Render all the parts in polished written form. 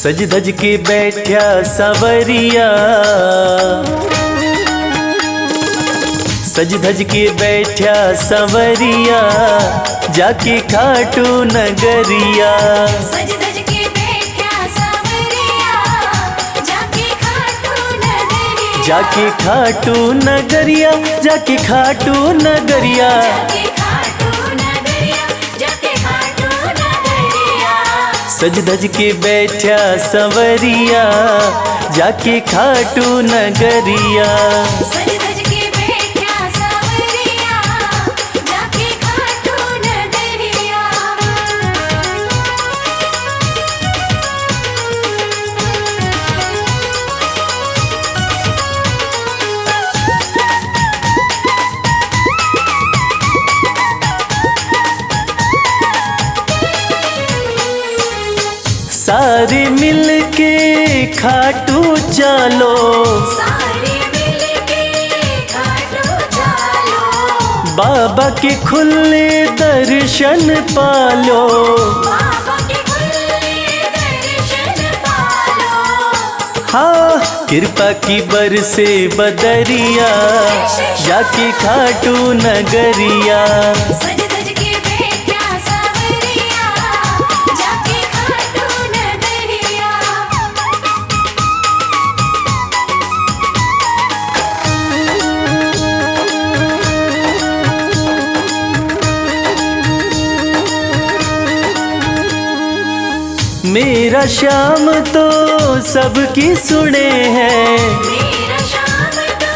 सज धज के बैठा सवरिया, सज धज के बैठा सवरिया, जाके खाटू नगरिया। सज धज के बैठा सवरिया, जाके खाटू नगरिया। जाके खाटू नगरिया, जाके खाटू नगरिया। जाके खाटू नगरिया, जाके खाटू नगरिया। सज धज के बैठा सवरिया, जाके खाटू नगरिया। सज धज के बैठा सवरिया, जाके खाटू नगरिया। सारे मिल के खाटू चलो, सारे मिलके खाटू चलो। बाबा के खुले दर्शन पालो। बाबा के खुले दर्शन पालो। हाँ, कृपा की बरसे बदरिया, जाके खाटू नगरिया। सज धज के बैठा सवरिया, जाके खाटू नगरिया। मेरा श्याम तो सबकी सुने हैं, मेरा श्याम तो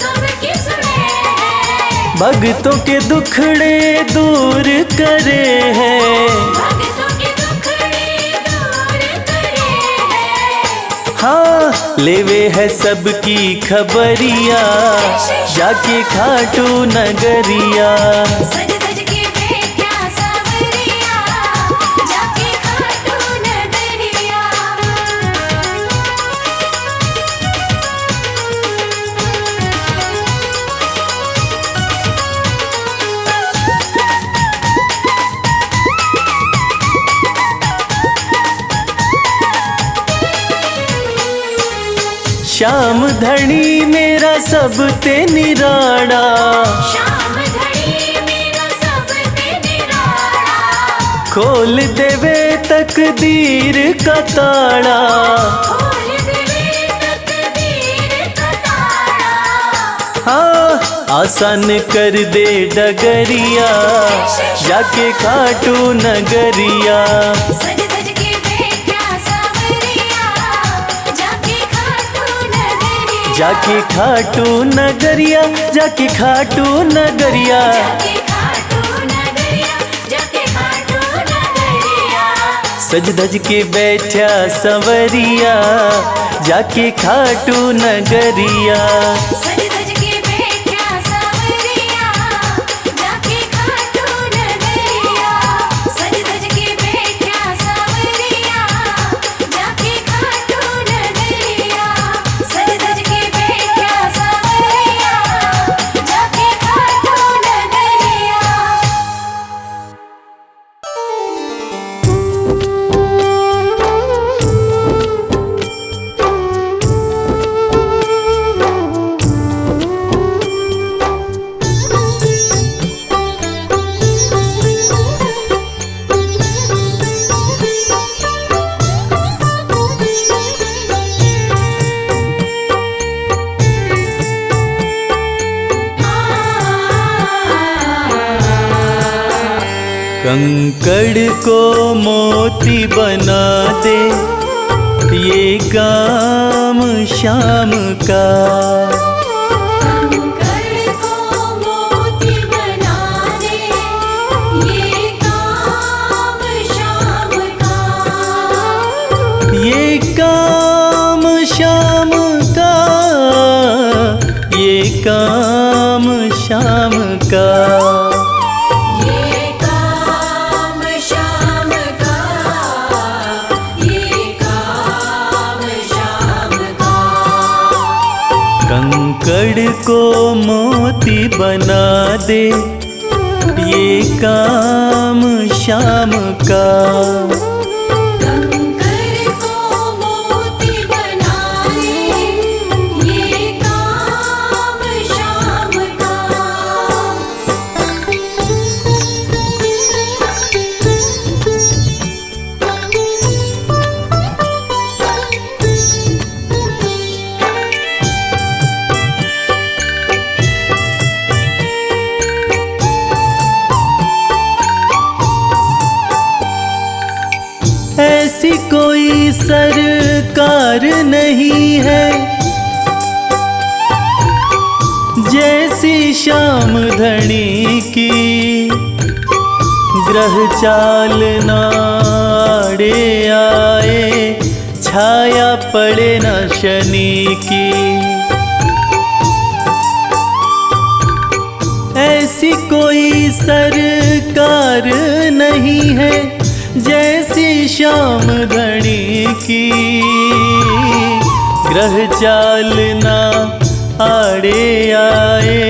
सबकी सुने हैं। भक्तों के दुखड़े दूर करे हैं। भक्तों के दुखड़े दूर करे हैं। हाँ, लेवे है सबकी खबरिया, जाके खाटू नगरिया। सज धज के बैठा सवरिया, जाके खाटू नगरिया। श्याम धनी मेरा सब ते निराड़ा, श्याम धनी मेरा सब ते निराला। खोल देवे तकदीर का ताड़ा। खोल देवे तकदीर का ताला। हाँ, आसान कर दे डगरिया, जाके खाटू नगरिया। सज धज के बैठा सवरिया, जाके खाटू नगरिया। जाके खाटू नगरिया, जाके खाटू नगरिया। जाके खाटू नगरिया, जाके खाटू नगरिया। सज धज के बैठा सवरिया, जाके खाटू नगरिया। सज धज के बैठा सवरिया, जाके खाटू नगरिया। सज धज के बैठा सवरिया, जाके खाटू नगरिया। सज धज के बैठा सवरिया, जाके खाटू नगरिया। कंकड़ को मोती बना दे, ये काम श्याम का। कंकड़ को मोती बना दे, ये काम श्याम का। ये काम श्याम का, ये काम श्याम का। ये काम श्याम का, ये काम श्याम का। कंकड़ को मोती बना दे, ये काम श्याम का। कंकड़ को ऐसी कोई सरकार नहीं है जैसी श्याम धनी की। ग्रह चाल नाड़े आए, छाया पड़े न शनि की। ऐसी कोई सरकार नहीं है जैसी श्याम धनी की। ग्रह चाल ना आड़े आए,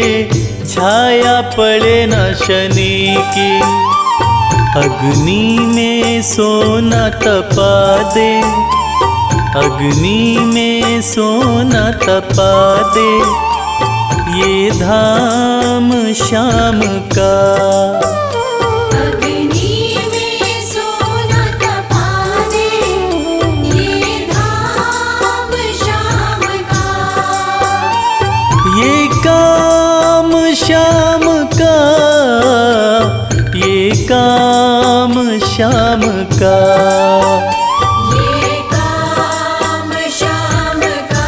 छाया पड़े न शनि की। अग्नि में सोना तपा दे, अग्नि में सोना तपा दे, ये धाम श्याम का। अग्नि में सोना तपा दे, ये धाम श्याम का। ये काम श्याम का, ये काम श्याम का। ये काम श्याम का,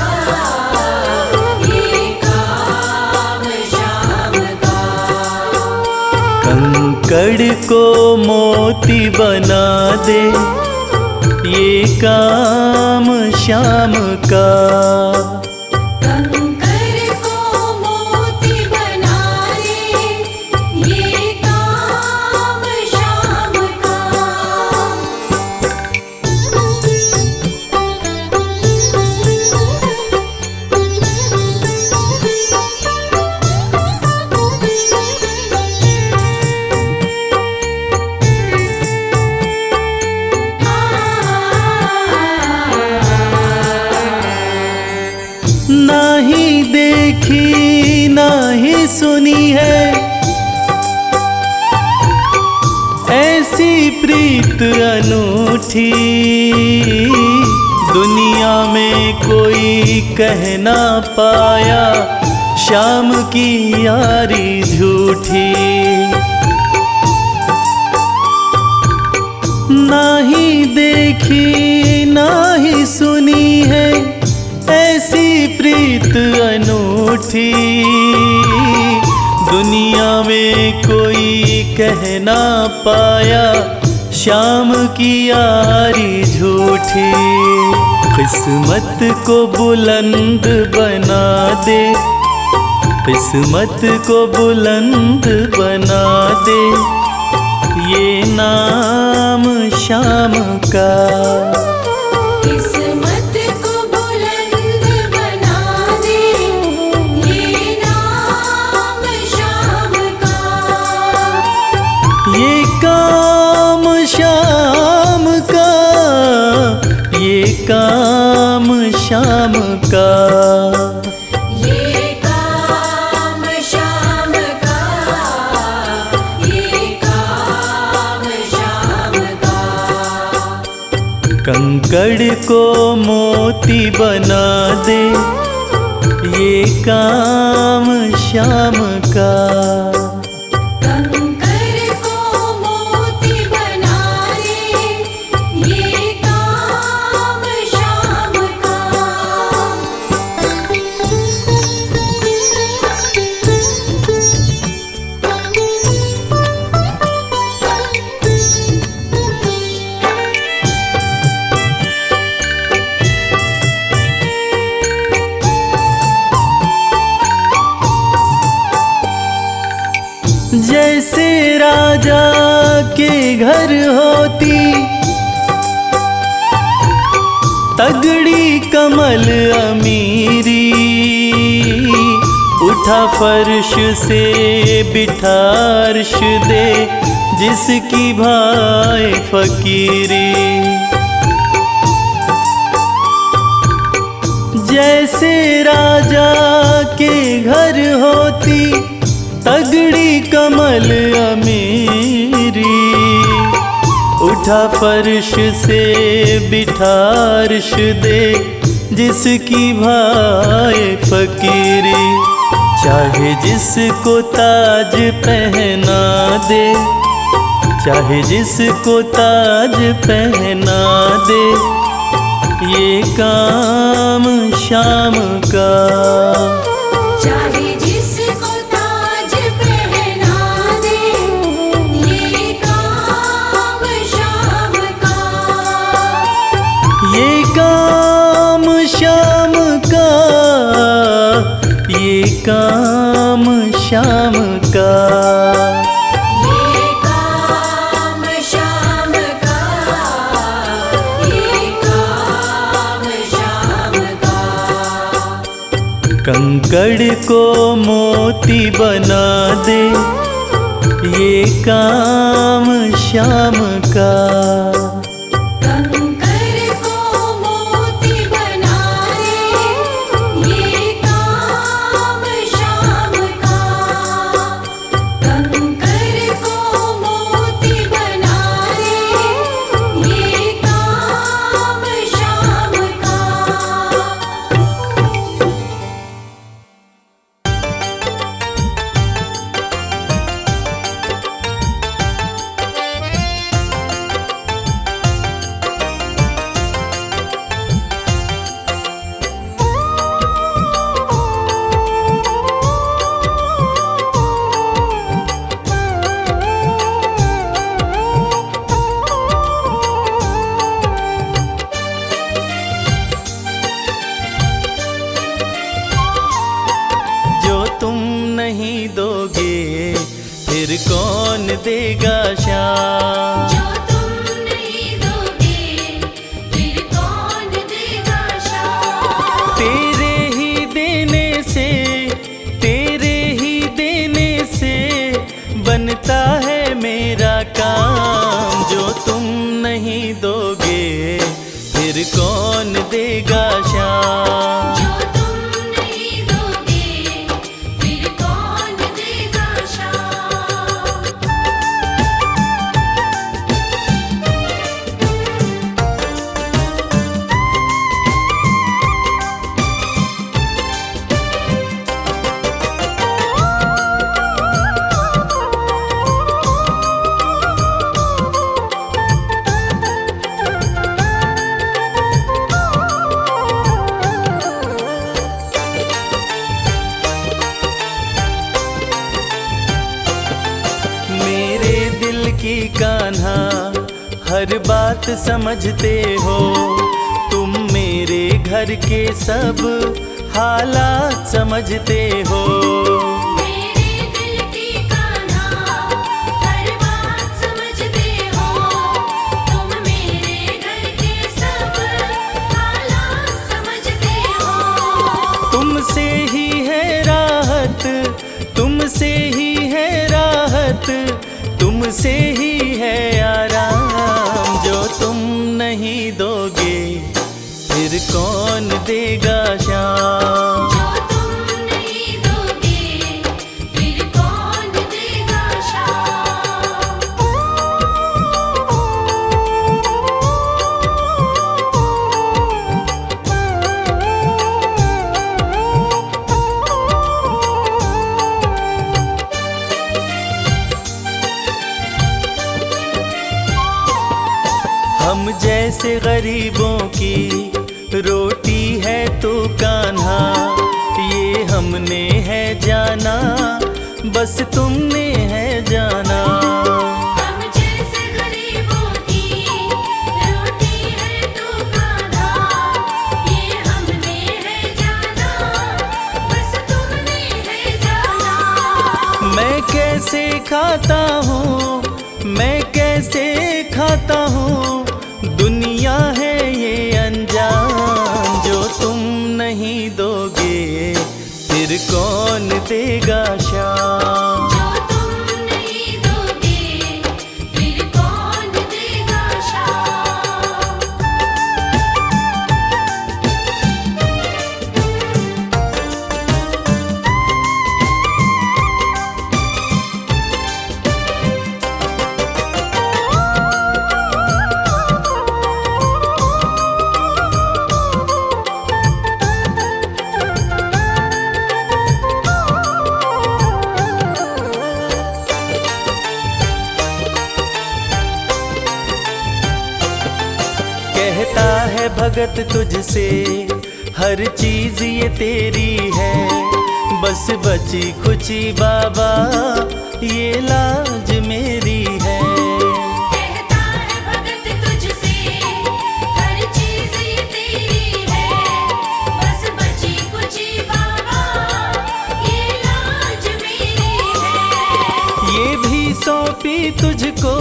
ये काम श्याम का। कंकड़ को मोती बना दे, ये काम श्याम का। कंकर को मोती बना दे, ये काम श्याम का। नाही देखी नाही सुनी है ऐसी प्रीत अनूठी। दुनिया में कोई कह ना पाया श्याम की यारी झूठी। नाही देखी नाही सुनी है ऐसी प्रीत अनूठी। दुनिया में कोई कह ना पाया श्याम की यारी झूठी। किस्मत को बुलंद बना दे, किस्मत को बुलंद बना दे, ये नाम श्याम का। किस्मत को बुलंद बना दे, ये नाम श्याम का। ये काम श्याम का, ये काम श्याम का। ये काम श्याम का, ये काम श्याम का। कंकड़ को मोती बना दे, ये काम श्याम का। कंकर को मोती बना दे, ये काम श्याम का। जैसे राजा के घर होती तगड़ी कमल अमीरी। उठा फर्श से बिठा अर्श दे, जिसकी भाई फकीरी। जैसे राजा के घर होती तगड़ी कमल अमीरी। उठा फर्श से बिठा अर्श दे, जिसकी भाई फकीरी। चाहे जिसको ताज पहना दे, चाहे जिसको ताज पहना दे, ये काम शाम का। चाहे जिसको ताज पहना दे, ये काम शाम का। ये काम शाम का, ये काम शाम का। ये काम शाम का, ये काम शाम का। कंकड़ को मोती बना दे, ये काम शाम का। कंकर को मोती बना दे, ये काम शाम का। कंकर को मोती बना दे, ये काम शाम का। जो तुम नहीं दोगे फिर कौन देगा शाम। जो तुम नहीं दोगे, फिर कौन देगा शाम। तेरे ही देने से, तेरे ही देने से बनता है मेरा काम। जो तुम नहीं दोगे फिर कौन देगा शाम। जो तुम नहीं दोगे, फिर कौन देगा शाम। मेरे दिल की कान्हा हर बात समझते हो, तुम मेरे घर के सब हालात समझते हो। मेरे दिल की कान्हा हर बात समझते हो, तुम मेरे घर के सब हालात समझते हो। तुमसे ही है राहत, तुमसे ही है राहत, तुमसे ही है आराम। जो तुम नहीं दोगे फिर कौन देगा शाम। जो तुम नहीं दोगे, फिर कौन देगा शाम। हम जैसे गरीबों की रोटी है तू कान्हा, ये हमने है जाना, बस तुमने है जाना। हम जैसे गरीबों की रोटी है तू कान्हा, ये हमने है जाना, बस तुमने है जाना। मैं कैसे खाता हूँ, मैं कैसे खाता हूँ, दुनिया है ये अनजान। जो तुम नहीं दोगे फिर कौन देगा शाम। जो तुम नहीं दोगे, फिर कौन देगा शाम। कहता है भगत तुझसे हर चीज ये तेरी है, बस बची खुची बाबा ये लाज मेरी है। कहता है भगत तुझसे हर चीज ये तेरी है, बस बची कुची बाबा ये लाज मेरी है। ये भी सौंपी तुझको,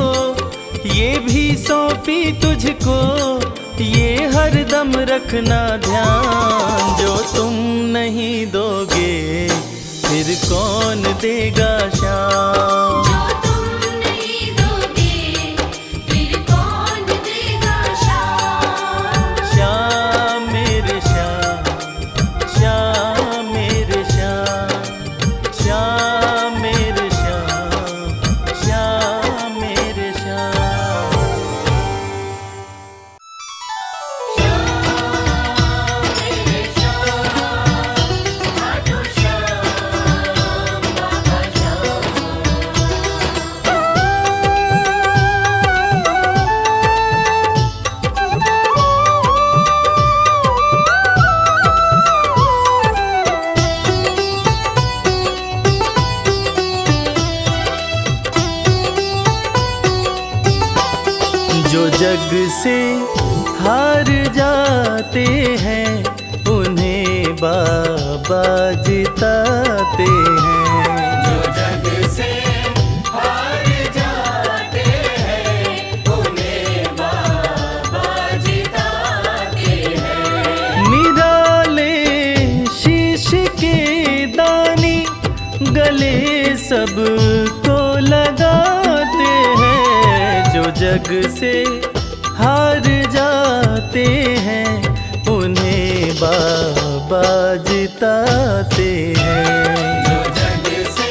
ये भी सौंपी तुझको, ये हरदम रखना ध्यान। जो तुम नहीं दोगे फिर कौन देगा शाम। जो तुम नहीं दोगे फिर कौन देगा शाम। श्याम मेरे श्याम, श्याम मेरे श्याम, श्याम मेरे श्याम, श्याम मेरे श्याम। जो जग से हार जाते हैं उन्हें बाबा जिताते हैं। जो जग से हार जाते हैं उन्हें बाबा जिताते हैं। निराले शीश के दानी गले सबको लगाते हैं। जो जग से हार जाते हैं उन्हें बाबा जिताते हैं। जो जग से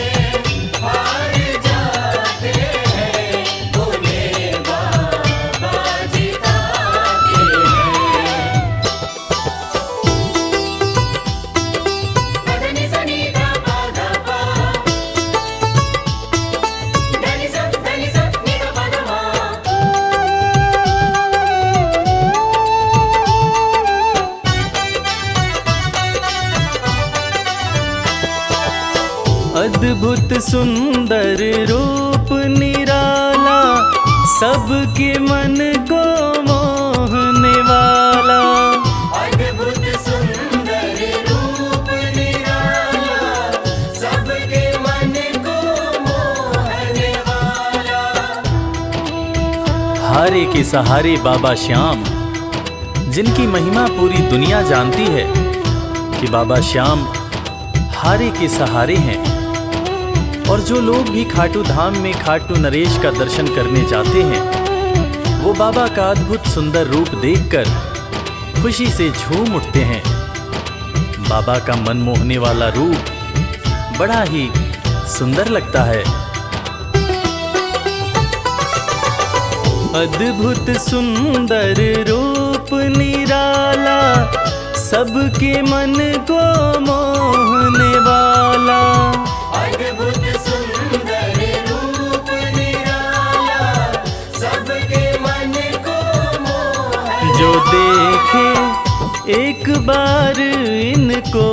हार जाते हैं उन्हें बाबा जिताते हैं। पदनि सनि धा पा धा पा, धनि सा नि धा पा धा मा। अद्भुत सुंदर रूप निराला, सबके मन को मोहने वाला। अद्भुत सुंदर रूप निराला, सबके मन को मोहने वाला। हारे के सहारे बाबा श्याम, जिनकी महिमा पूरी दुनिया जानती है कि बाबा श्याम हारे के सहारे हैं। और जो लोग भी खाटू धाम में खाटू नरेश का दर्शन करने जाते हैं वो बाबा का अद्भुत सुंदर रूप देखकर खुशी से झूम उठते हैं। बाबा का मन मोहने वाला रूप बड़ा ही सुंदर लगता है। अद्भुत सुंदर रूप निराला, सबके मन को मोहने वाला। अद्भुत सुंदर रूप निराला, सबके मन को मोहने। जो देखे एक बार इनको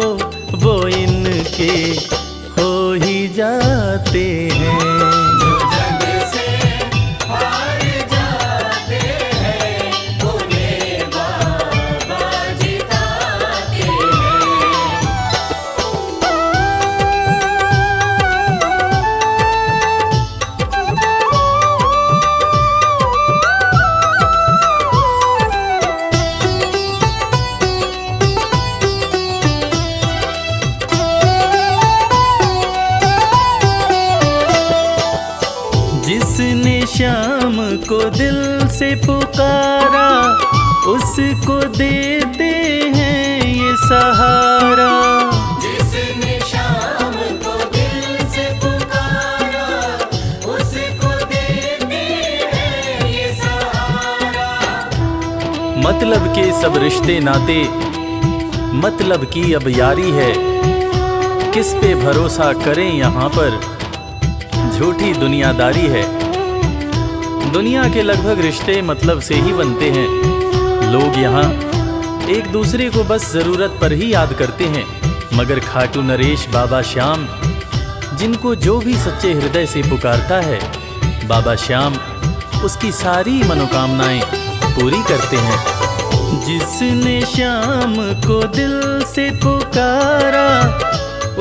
वो इनके हो ही जाते हैं। जो जग से हार जाते हैं उन्हें बाबा जिताते हैं। जिसने श्याम को दिल से पुकारा उसको देते हैं ये सहारा। जिसने शाम को दिल से पुकारा, उसको देते हैं ये सहारा। मतलब के सब रिश्ते नाते, मतलब की अब यारी है। किस पे भरोसा करें यहाँ पर, झूठी दुनियादारी है। दुनिया के लगभग रिश्ते मतलब से ही बनते हैं। लोग यहाँ एक दूसरे को बस जरूरत पर ही याद करते हैं, मगर खाटू नरेश बाबा श्याम जिनको जो भी सच्चे हृदय से पुकारता है, बाबा श्याम उसकी सारी मनोकामनाएं पूरी करते हैं। जिसने श्याम को दिल से पुकारा,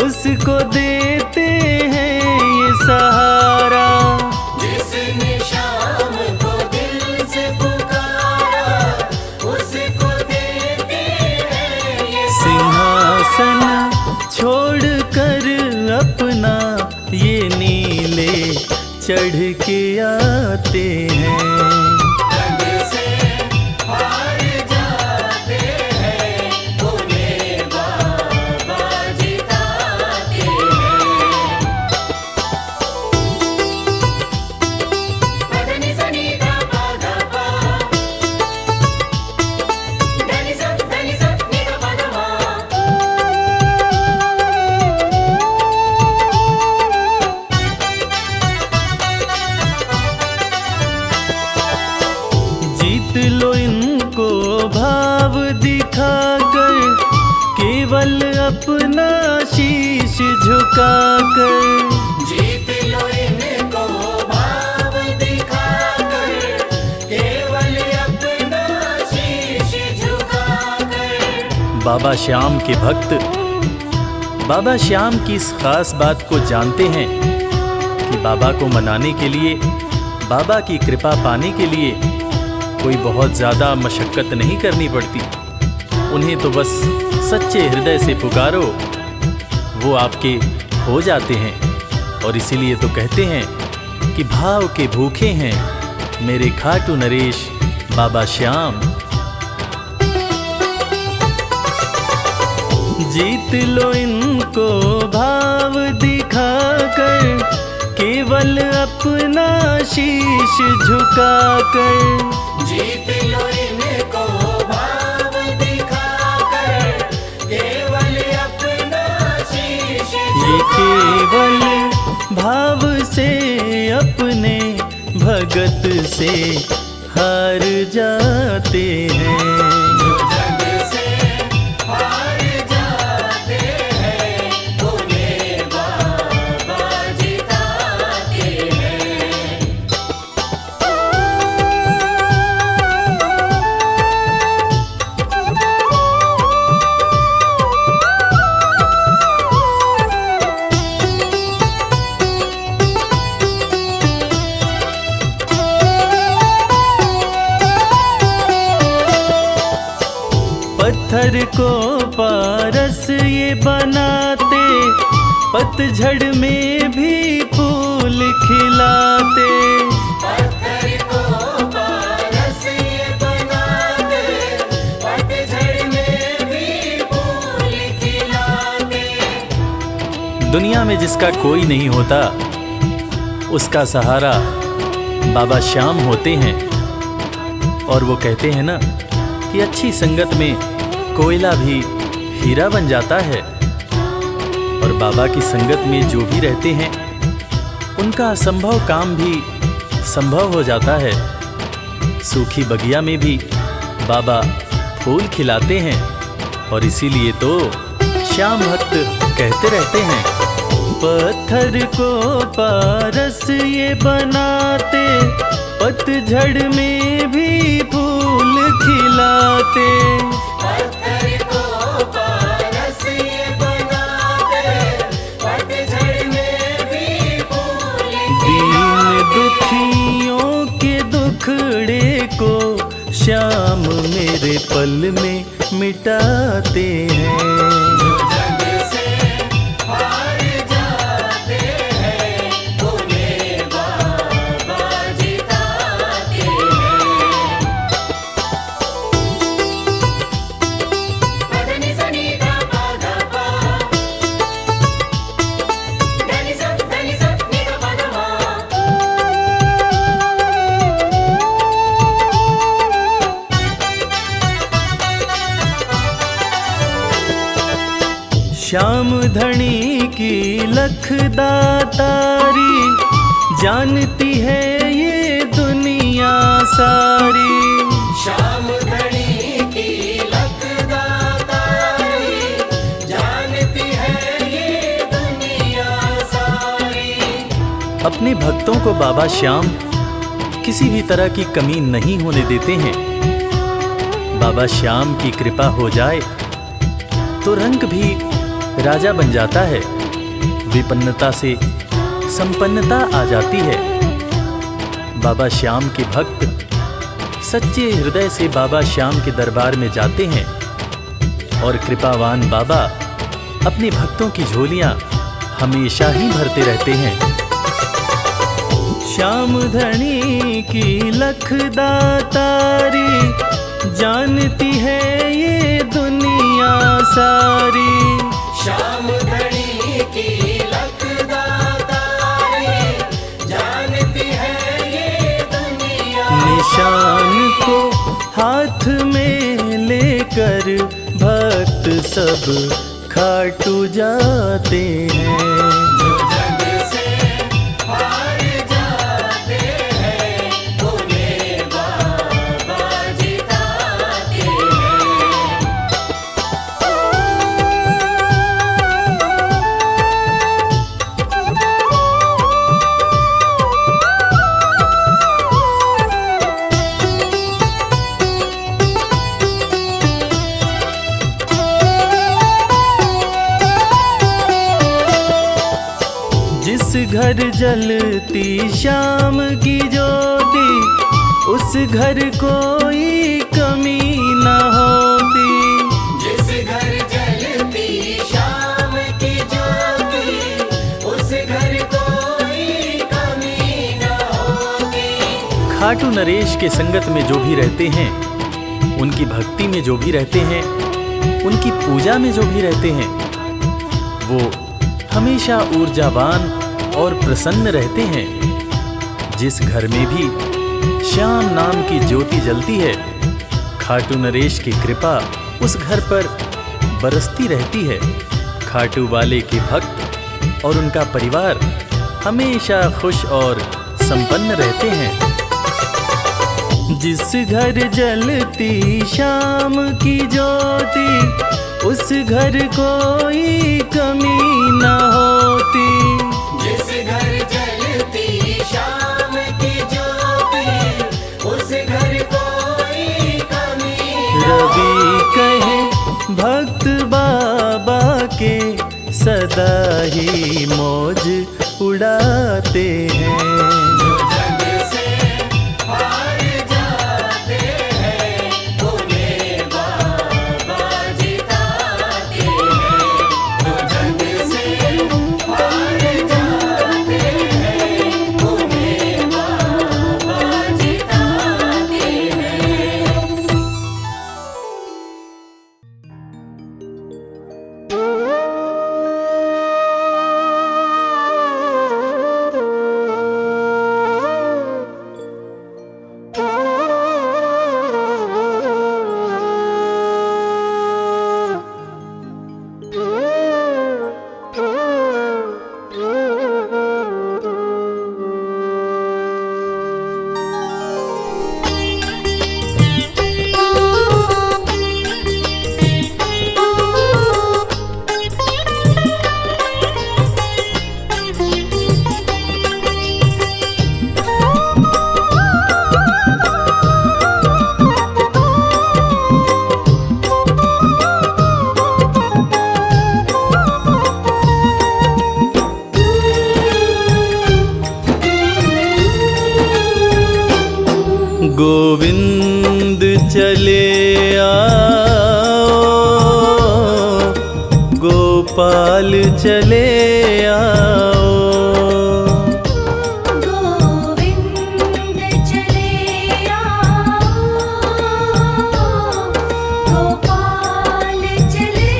उसको देते हैं ये सहारा। जिसने शाम को दिल से पुकारा, उसको देते हैं ये सिंहासन छोड़कर अपना ये नीले चढ़ के आते हैं। जग से हार जाते हैं, उन्हें बाबा जिताते हैं। पदनी सनी धा पा धा पा, धनी सा नि धा पा धा मा। जीत लो इनको भाव दिखाकर, केवल अपना शीश झुकाकर। जीत लो इनको भाव दिखाकर, केवल अपना शीश झुकाकर। बाबा श्याम के भक्त बाबा श्याम की इस खास बात को जानते हैं कि बाबा को मनाने के लिए, बाबा की कृपा पाने के लिए कोई बहुत ज़्यादा मशक्क़त नहीं करनी पड़ती। उन्हें तो बस सच्चे हृदय से पुकारो, वो आपके हो जाते हैं। और इसीलिए तो कहते हैं कि भाव के भूखे हैं मेरे खाटू नरेश बाबा श्याम। जीत लो इनको भाव दिखाकर, केवल अपना शीश झुकाकर। जीत लो इनको भाव दिखाकर, केवल अपना शीश ये केवल भाव से अपने भगत से हार जाते हैं। जो जग से हार जाते हैं, उन्हें बाबा जिताते हैं। पत्थर को पारस ये बनाते, पतझड़ में भी फूल खिलाते। पत्थर को पारस ये बनाते, पतझड़ में भी फूल खिलाते। दुनिया में जिसका कोई नहीं होता, उसका सहारा बाबा श्याम होते हैं। और वो कहते हैं ना कि अच्छी संगत में कोयला भी हीरा बन जाता है। और बाबा की संगत में जो भी रहते हैं, उनका असंभव काम भी संभव हो जाता है। सूखी बगिया में भी बाबा फूल खिलाते हैं। और इसीलिए तो श्याम भक्त कहते रहते हैं, पत्थर को पारस ये बनाते, पतझड़ में भी फूल खिलाते। पत्थर को पारस ये बनाते, पतझड़ में भी फूल दीन दुखियों के दुखड़े को श्याम मेरे पल में मिटाते हैं। जो जग से हार जाते हैं, उन्हें बाबा जिताते हैं। पदनी सनी धा पा धा पा, धनी सा नि धा पा धा मा। श्याम धनी की लख दातारी, जानती है ये दुनिया सारी। श्याम धनी अपने भक्तों को बाबा श्याम किसी भी तरह की कमी नहीं होने देते हैं। बाबा श्याम की कृपा हो जाए तो रंग भी राजा बन जाता है, विपन्नता से संपन्नता आ जाती है। बाबा श्याम के भक्त सच्चे हृदय से बाबा श्याम के दरबार में जाते हैं और कृपावान बाबा अपने भक्तों की झोलियां हमेशा ही भरते रहते हैं। श्याम धनी की लखदातारी जानती है ये दुनिया सारी। श्याम धनी की लखदातारी जानती है ये दुनिया। निशान को हाथ में लेकर भक्त सब खाटू जाते हैं। जो जग से हार जाते हैं उन्हें बाबा जिताते हैं। जिस घर जलती श्याम की ज्योति उस घर कोई कमी न होती। जिस घर जलती शाम की ज्योति उस घर कोई कमी न होती। खाटू नरेश के संगत में जो भी रहते हैं, उनकी भक्ति में जो भी रहते हैं, उनकी पूजा में जो भी रहते हैं, वो हमेशा ऊर्जावान और प्रसन्न रहते हैं। जिस घर में भी श्याम नाम की ज्योति जलती है, खाटू नरेश की कृपा उस घर पर बरसती रहती है। खाटू वाले के भक्त और उनका परिवार हमेशा खुश और संपन्न रहते हैं। जिस घर जलती शाम की ज्योति उस घर कोई कमी न होती। जिस घर जलती शाम की ज्योति उस घर कोई कमी न रवि कहे भक्त बाबा के सदा ही मौज उड़ाते हैं। जो जग से हार जाते हैं उन्हें बाबा जिताते हैं। जो जग से हार जाते हैं उन्हें बाबा जिताते हैं। गोविंद चले आओ, गोपाल चले आओ। गोविंद चले आओ, गोपाल चले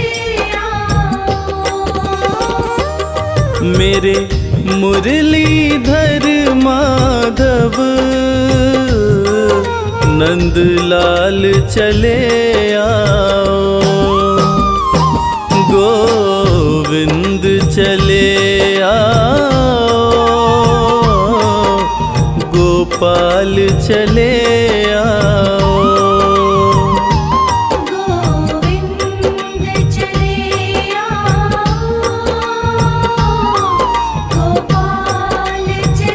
आओ। मेरे मुरलीधर माधव नंदलाल चले आओ। गोविंद चले आओ, गोपाल चले आओ। गोविंद चले आओ, गोपाल चले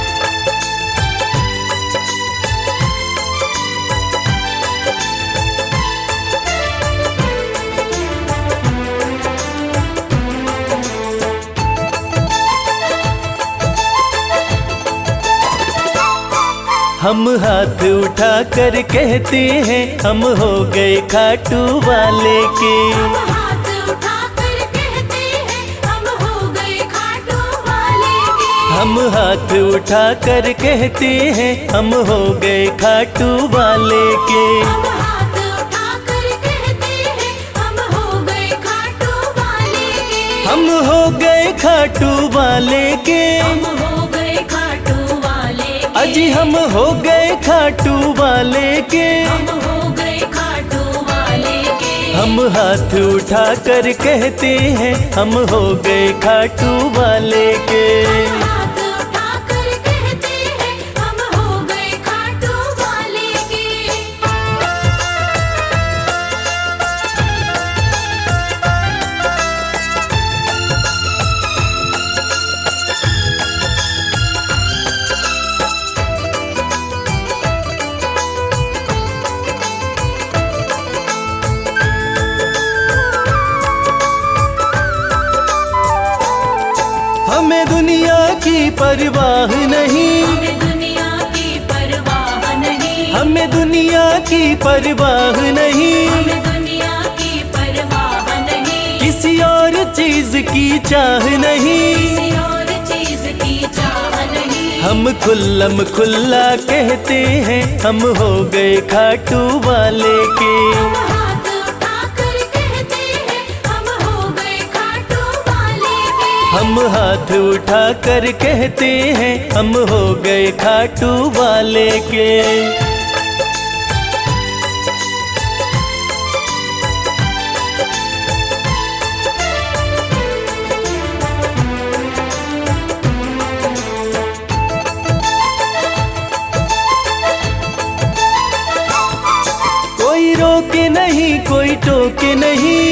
हम हाथ उठा कर कहते हैं हम हो गए खाटू वाले के। हम हाथ उठाकर कहते हैं हम हो गए खाटू वाले के। हम हाथ उठा कर कहते हैं हम हो गए खाटू वाले के। हम हाथ उठाकर कहते हैं हम हो गए खाटू वाले के। हम हो गए खाटू वाले के। हम हो गए खाटू वाले के। अजी हम हो गए खाटू वाले के। हम हो गए खाटू वाले के। हम हाथ उठा कर कहते हैं हम हो गए खाटू वाले के। हम हाथ उठाकर कहते हैं हम हो गए खाटू वाले के। हमें दुनिया की परवाह नहीं। हमें दुनिया की परवाह नहीं। हमें दुनिया की परवाह नहीं। हमें दुनिया की परवाह नहीं। किसी और चीज की चाह नहीं। किसी और चीज की चाह नहीं। हम खुल्लम खुल्ला कहते हैं हम हो गए खाटू वाले के। हम हाथ उठाकर कहते हैं हम हो गए खाटू वाले के। हम हाथ उठा कर कहते हैं हम हो गए खाटू वाले के। कोई रोके नहीं कोई टोके नहीं।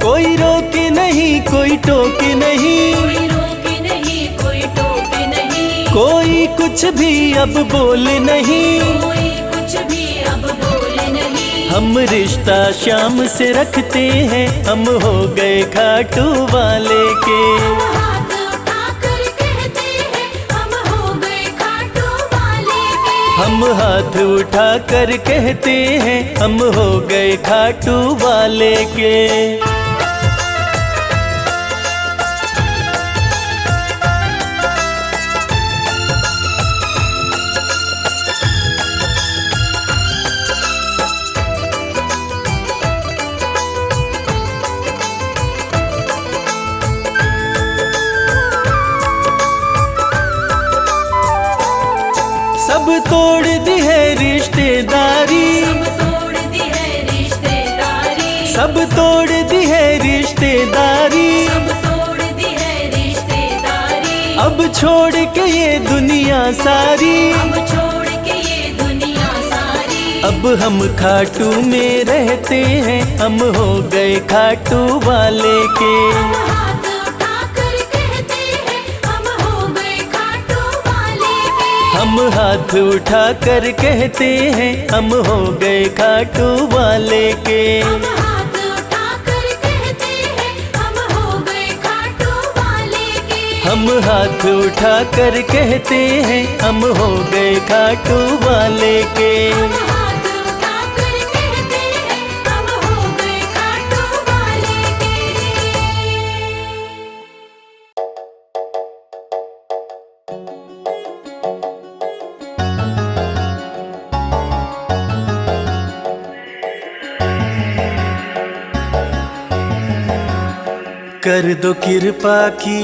कोई रोके नहीं कोई टोके नहीं। कोई रोके नहीं कोई टोके नहीं। कोई कुछ भी अब बोले नहीं। कोई कुछ भी अब बोले नहीं। हम रिश्ता शाम से रखते हैं हम हो गए खाटू वाले के। हम हाथ उठाकर कहते हैं हम हो गए खाटू वाले के। हम हाथ उठा कर कहते हैं हम हो गए खाटू वाले के। सब तोड़ दी है रिश्तेदारी। सब तोड़ दी है रिश्तेदारी। सब तोड़ दी है रिश्तेदारी। सब तोड़ दी है रिश्तेदारी। अब छोड़ के ये दुनिया सारी। अब छोड़ के ये दुनिया सारी। अब हम खाटू में रहते हैं हम हो गए खाटू वाले के। हम हाथ उठाकर कहते हैं हम हो गए खाटू वाले के। हम हाथ उठा कर कहते हैं हम हो गए खाटू वाले के। हम हाथ उठाकर कहते हैं हम हो गए खाटू वाले के। हम हाथ उठा कर कहते हैं हम हो गए खाटू वाले के। हम हाथ उठाकर कहते हैं हम हो गए खाटू वाले के। कर दो कृपा की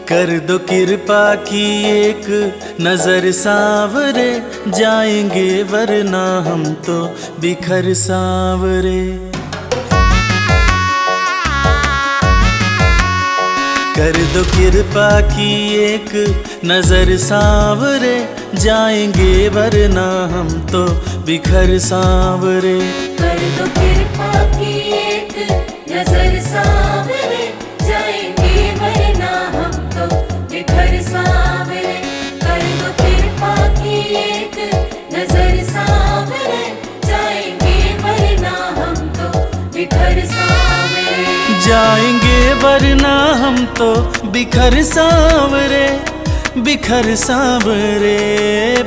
कर दो कृपा की एक नजर सावरे जाएंगे वरना हम तो बिखर सावरे। कर दो कृपा की एक नजर सावरे जाएंगे वरना हम तो बिखर सावरे। कर दो कृपा की एक नजर सावरे जाएंगे वरना हम तो बिखर सावरे। कर दो कृपा की एक नजर सावरे जाएंगे वरना हम तो बिखर सावरे। जाएंगे वरना हम तो बिखर सावरे। बिखर सांवरे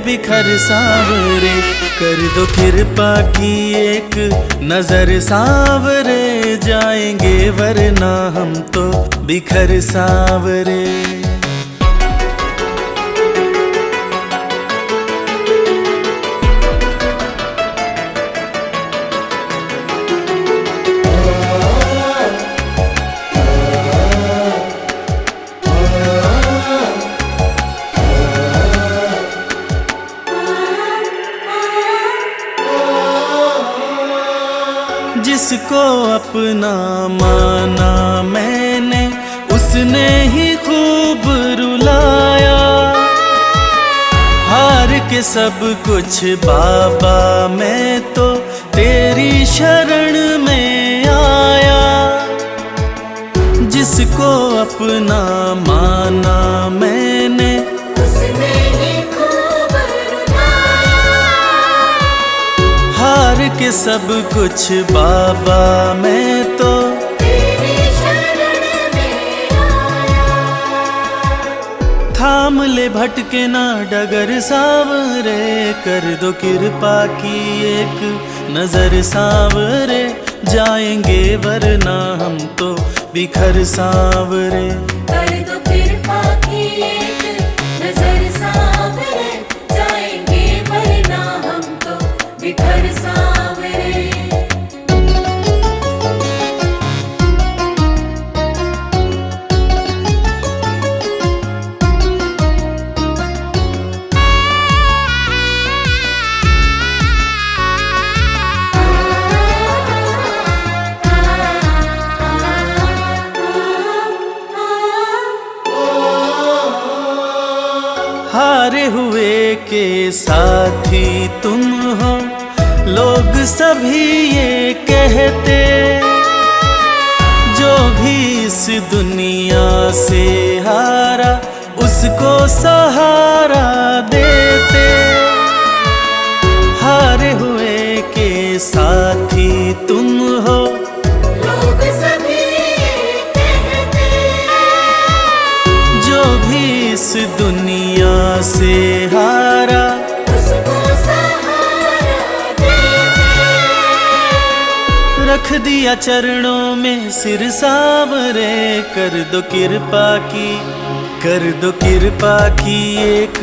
बिखर सांवरे, कर दो कृपा की एक नजर सांवरे, जाएंगे वरना हम तो बिखर सांवरे। जिसको अपना माना मैंने, उसने ही खूब रुलाया। हार के सब कुछ बाबा मैं तो तेरी शरण में आया। जिसको अपना माना मैंने, उसने ही खूब रुलाया। हार के सब कुछ बाबा मैं तो तेरी शरण में आया। थाम ले भटके ना डगर सांवरे, कर दो कृपा की एक नजर सांवरे, जाएंगे वरना हम तो बिखर सांवरे। कर दो कृपा की एक नजर सांवरे, जाएंगे वरना हम तो बिखर सांवरे। हारे हुए के साथी तुम हो, लोग सभी ये कहते। जो भी इस दुनिया से हारा, उसको सहारा देते। हारे हुए के साथी तुम हो, लोग सभी ये कहते। जो भी इस दुनिया से हारा, उसको सहारा देते। रख दिया चरणों में सिर सांवरे, कर दो कृपा की कर दो कृपा की एक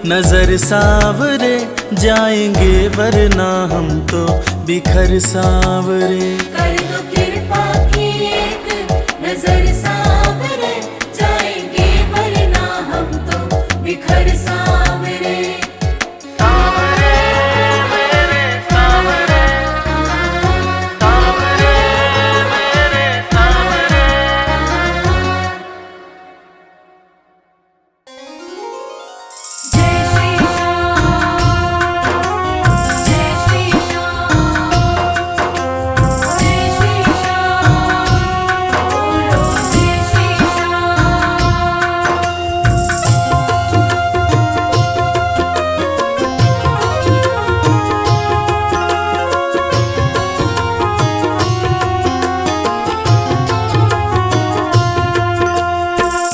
नजर सांवरे, जाएंगे वरना हम तो बिखर सांवरे। कर दो कृपा की एक नजर सांवरे, जाएंगे वरना हम तो बिखर सांवरे। जय श्री श्याम, जय श्री श्याम, जय श्री श्याम, बोलो जय श्री श्याम।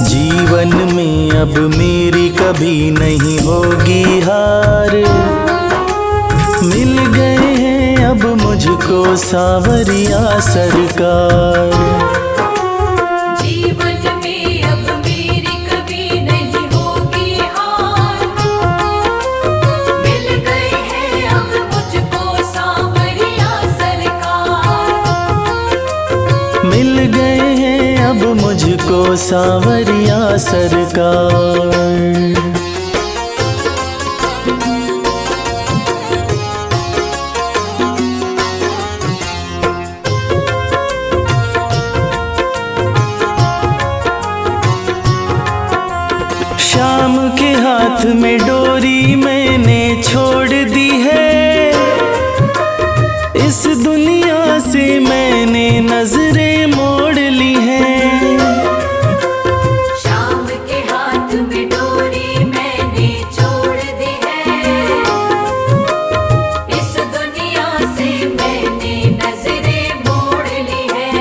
जीवन में अब मेरी कभी नहीं होगी हार, मिल गए हैं अब मुझको सांवरिया सरकार। जीवन में अब मेरी कभी नहीं होगी हार, मिल गए हैं अब मुझको सांवरिया सरकार। मिल गए हैं अब मुझको सांवरिया सरकार। शाम के हाथ में डोरी मैंने छोड़ दी है, इस दुनिया से मैंने नजरें मोड़ ली हैं। शाम के हाथ में डोरी मैंने छोड़ दी है, इस दुनिया से मैंने नजरें मोड़ ली है।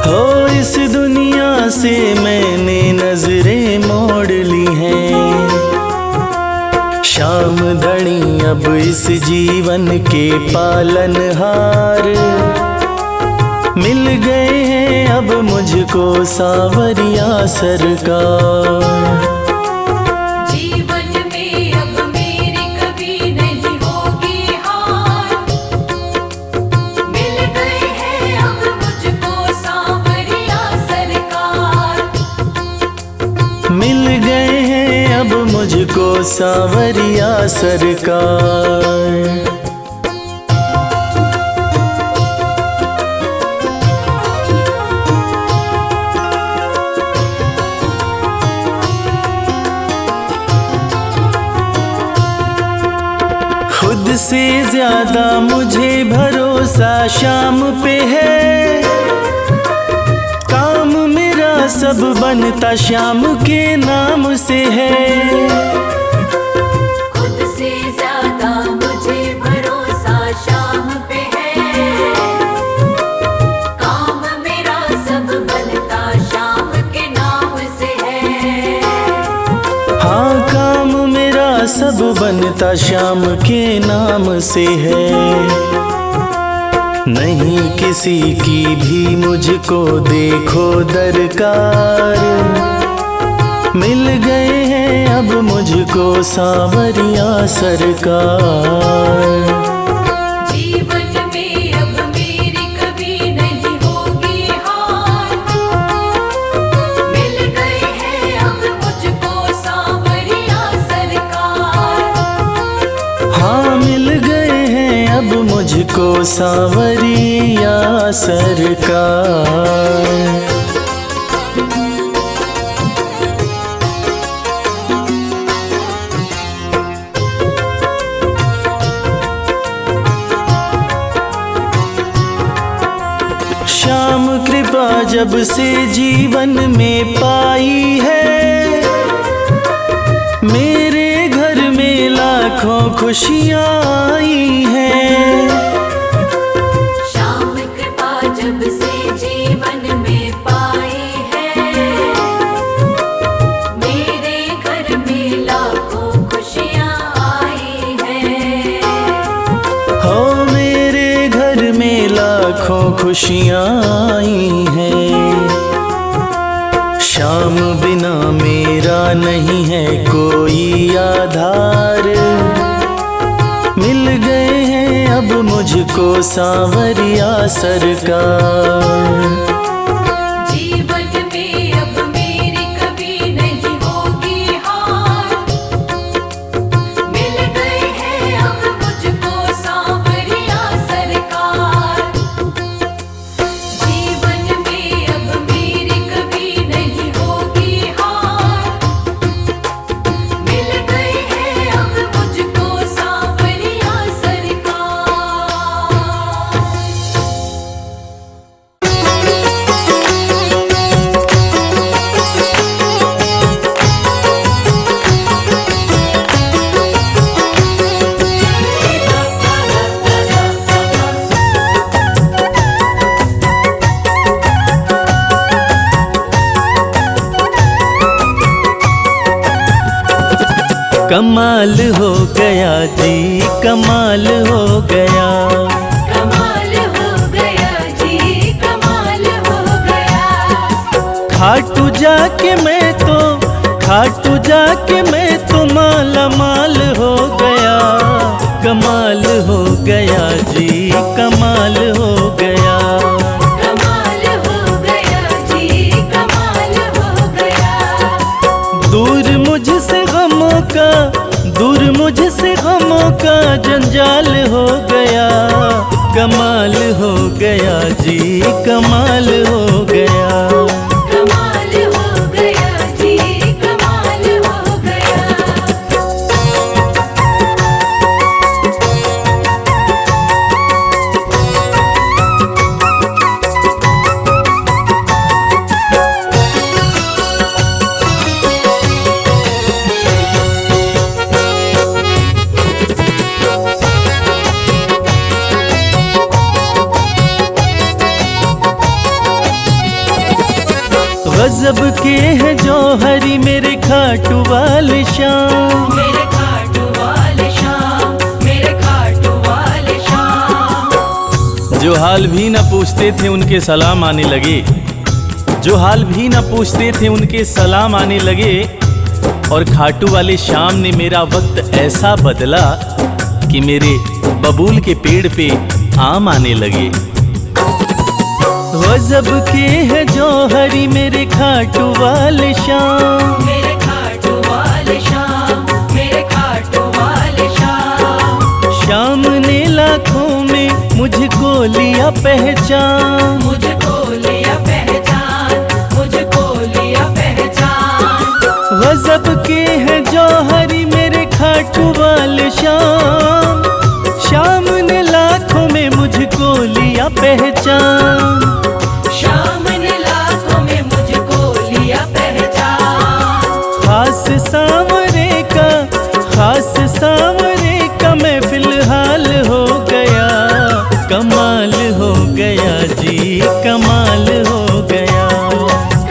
हो इस दुनिया से मैंने नजरें मोड़ ली अब इस जीवन के पालनहार। मिल गए हैं अब मुझको सांवरिया सरकार। जीवन में अब मेरी कभी नहीं होगी हार। मिल गए हैं अब मुझको सांवरिया सरकार। मिल गए हैं अब मुझको सांवरिया सरकार। खुद से ज्यादा मुझे भरोसा शाम पे है। काम मेरा सब बनता शाम के नाम से है। खुद से ज्यादा मुझे भरोसा शाम पे है। काम मेरा सब बनता शाम के नाम से है। हाँ, काम मेरा सब बनता शाम के नाम से है। नहीं किसी की भी मुझको देखो दरकार। मिल गए हैं अब मुझको सांवरिया सरकार। जीवन में अब मेरी कभी नहीं होगी हार। मिल गए हैं अब मुझको सांवरिया सरकार। हाँ, मिल गए हैं अब मुझको सांवरिया सरकार। श्याम कृपा जब से जीवन में पाई है। मेरे घर में लाखों खुशियाँ आई हैं। श्याम कृपा जब से जीवन में पाई है। मेरे घर में लाखों खुशियाँ आई हैं। हो मेरे घर में लाखों खुशियाँ आई हैं। श्याम बिना मेरा नहीं है कोई आधार। मिल गए हैं अब मुझको सांवरिया सरकार। जीवन में अब मेरी कभी नहीं होगी हार। मिल गए हैं अब मुझको सांवरिया सरकार। जीवन में अब मेरी कभी नहीं होगी हार। मिल गए हैं अब मुझको सांवरिया सरकार। कमाल हो गया जी, कमाल हो गया। कमाल हो गया जी, कमाल हो गया। खाटू जाके मैं तो माला माल हो गया। कमाल हो गया जी, कमाल हो गया। कमाल हो गया जी, कमाल हो गया। दूर मुझसे गमों का जंजाल हो गया। कमाल हो गया जी, कमाल हो गया। कमाल हो गया जी, कमाल हो गया। गजब के हैं जौहरी मेरे खाटू वाले श्याम। मेरे खाटू वाले श्याम, हाल भी न पूछते थे उनके सलाम आने लगे, जो हाल भी न पूछते थे उनके सलाम आने लगे। और खाटू वाले श्याम ने मेरा वक्त ऐसा बदला कि मेरे बबूल के पेड़ पे आम आने लगे। गजब के है जौहरी मेरे खाटू वाले श्याम, मेरे खाटू वाले श्याम, मेरे खाटू वाले श्याम। श्याम ने लाखों में मुझको लिया पहचान, मुझको लिया पहचान, मुझको लिया पहचान। गजब के है जौहरी मेरे खाटू वाले श्याम, श्याम ने लाखों में मुझको लिया पहचान। श्याम ने लाखों में मुझको लिया पहचान। खास सांवरे का मैं फिलहाल हो गया, कमाल हो गया जी, कमाल हो गया।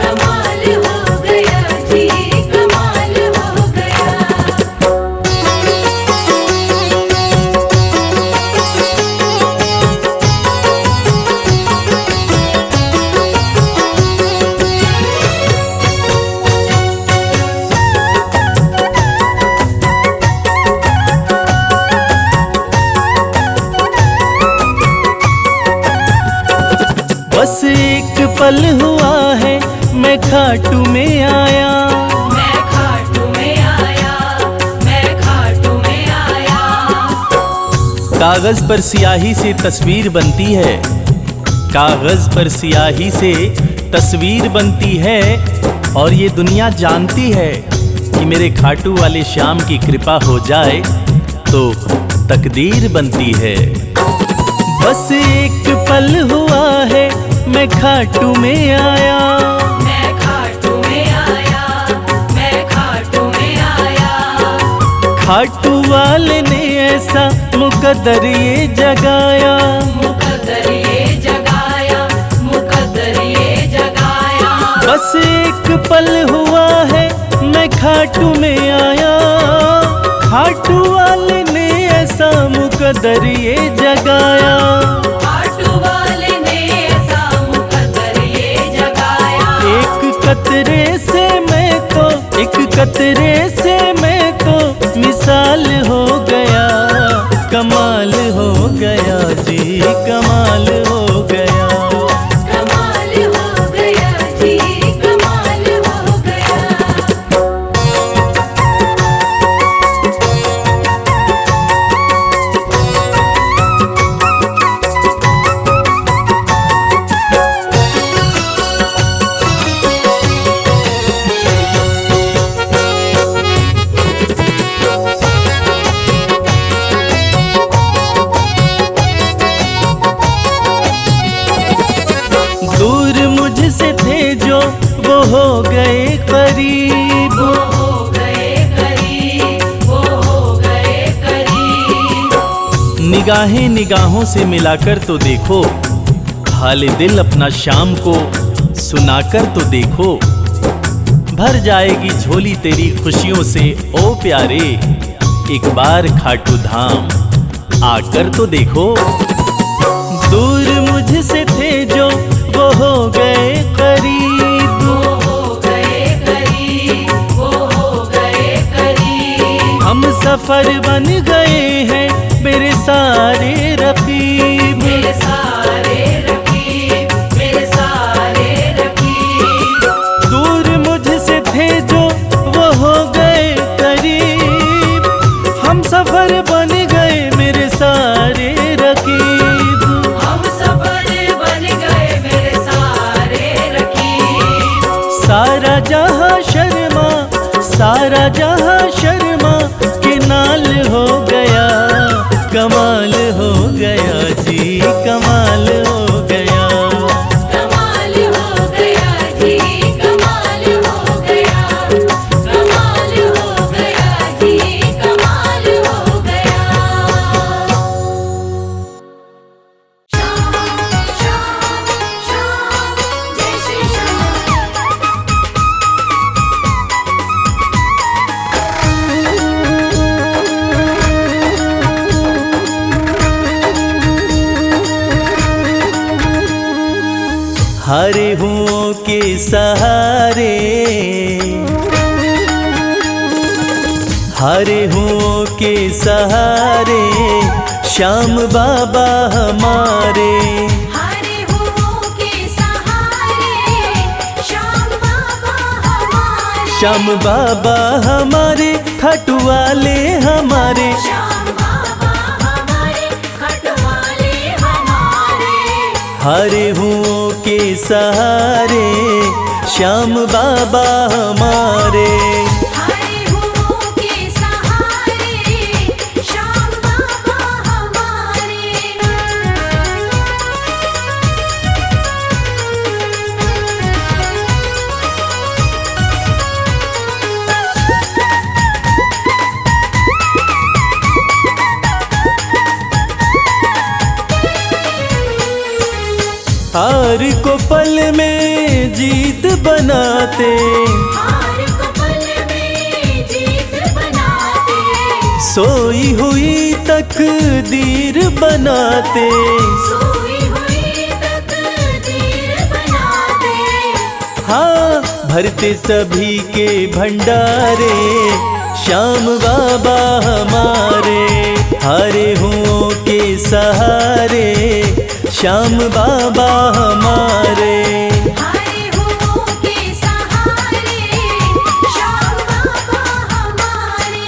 कमाल हो गया जी, कमाल हो गया। बस एक पल हुआ है मैं खाटू में आया, मैं खाटू में आया, मैं खाटू में आया। कागज पर सियाही से तस्वीर बनती है, कागज पर सियाही से तस्वीर बनती है। और ये दुनिया जानती है कि मेरे खाटू वाले श्याम की कृपा हो जाए तो तकदीर बनती है। बस एक पल हुआ है मैं खाटू में आया, मैं खाटू में आया, मैं खाटू में आया। खाटू वाले ने ऐसा मुकद्दर ये जगाया, मुकद्दर ये जगाया, मुकद्दर ये जगाया। बस एक पल हुआ है मैं खाटू में आया। खाटू वाले ने ऐसा मुकद्दर ये जगाया, खाटू वाले ने ऐसा मुकद्दर ये जगाया। एक कतरे से मैं तो मिसाल हो गया, कमाल हो गया जी, कमाल हो गया। कमाल हो गया जी, कमाल हो गया। दूर मुझसे थे जो वो हो गए करीब, वो हो गए करीब, वो हो गए करीब। निगाहें निगाहों से मिलाकर तो देखो, हाल दिल अपना शाम को सुनाकर तो देखो। भर जाएगी झोली तेरी खुशियों से ओ प्यारे, एक बार खाटू धाम आकर तो देखो। दूर मुझसे थे जो वो हो गए करीब, वो हो गए करीब, वो हो गए करीब। हम सफर बन गए हैं मेरे सारे रकीब। मेरे सारे रकीब, मेरे सारे रकीब। दूर मुझसे थे जो वो हो गए करीब, हम सफर बन गए मेरे सारे रकीब। हम सफर बन गए मेरे सारे रकीब। सारा जहां शर्मा, सारा जहां शर्मा के नाल हो गया, कमाल हो गया जी, कमाल हो गया। कमाल हो गया जी, कमाल हो गया। कमाल हो गया जी, कमाल हो गया। श्याम श्याम श्याम, जय श्री श्याम। हारे हुओं के सहारे, हारे हुओं के सहारे श्याम बाबा हमारे। हरे हुओं के सहारे श्याम बाबा हमारे। श्याम बाबा हमारे खाटू वाले हमारे। श्याम बाबा हमारे खटवाले हमारे। हारे हुओं के सहारे श्याम बाबा हमारे। हरे हुओं के सहारे श्याम बाबा हमारे। हार को पल में जीत बनाते, हार को पल में जीत बनाते। सोई हुई तकदीर बनाते। सोई हुई तकदीर बनाते। हाँ भरते सभी के भंडारे श्याम बाबा हमारे। हारे हुओं के सहारे श्याम बाबा हमारे। हरे हुओं के सहारे श्याम बाबा हमारे।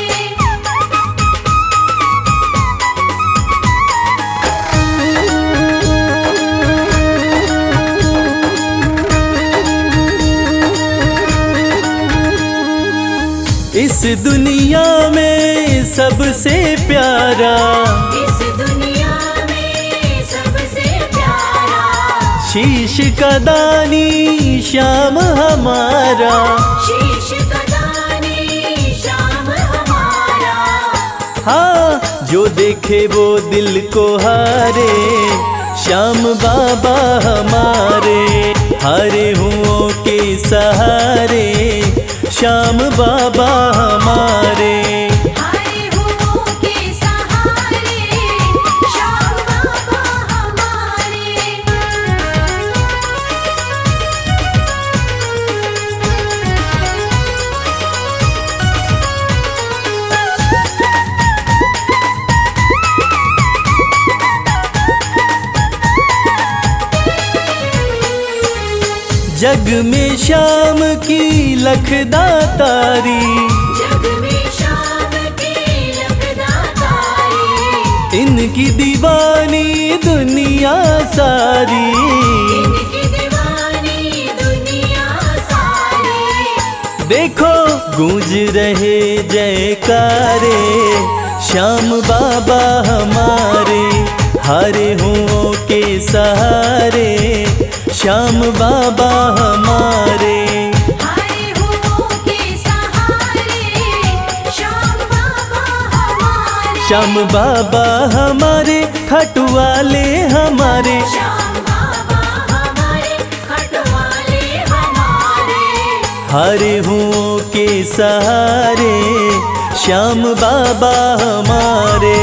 इस दुनिया में सबसे प्यारा, इस दुनिया में सबसे प्यारा शीश का दानी श्याम हमारा। शीश का दानी श्याम हमारा। हाँ जो देखे वो दिल को हारे श्याम बाबा हमारे। हारे हुओं के सहारे श्याम बाबा हमारे। हरे हुओं के सहारे श्याम बाबा हमारे। जग में श्याम की लखदातारी, जग में श्याम की लखदातारी। इनकी दीवानी दुनिया सारी। इनकी दीवानी दुनिया सारी। देखो गूंज रहे जयकारे श्याम बाबा हमारे। हारे हुओं के सहारे श्याम बाबा हमारे। हरे हुओं के सहारे श्याम बाबा हमारे। श्याम बाबा हमारे खाटू वाले हमारे। श्याम बाबा हमारे खटवाले हमारे। हारे हुओं के सहारे श्याम बाबा हमारे।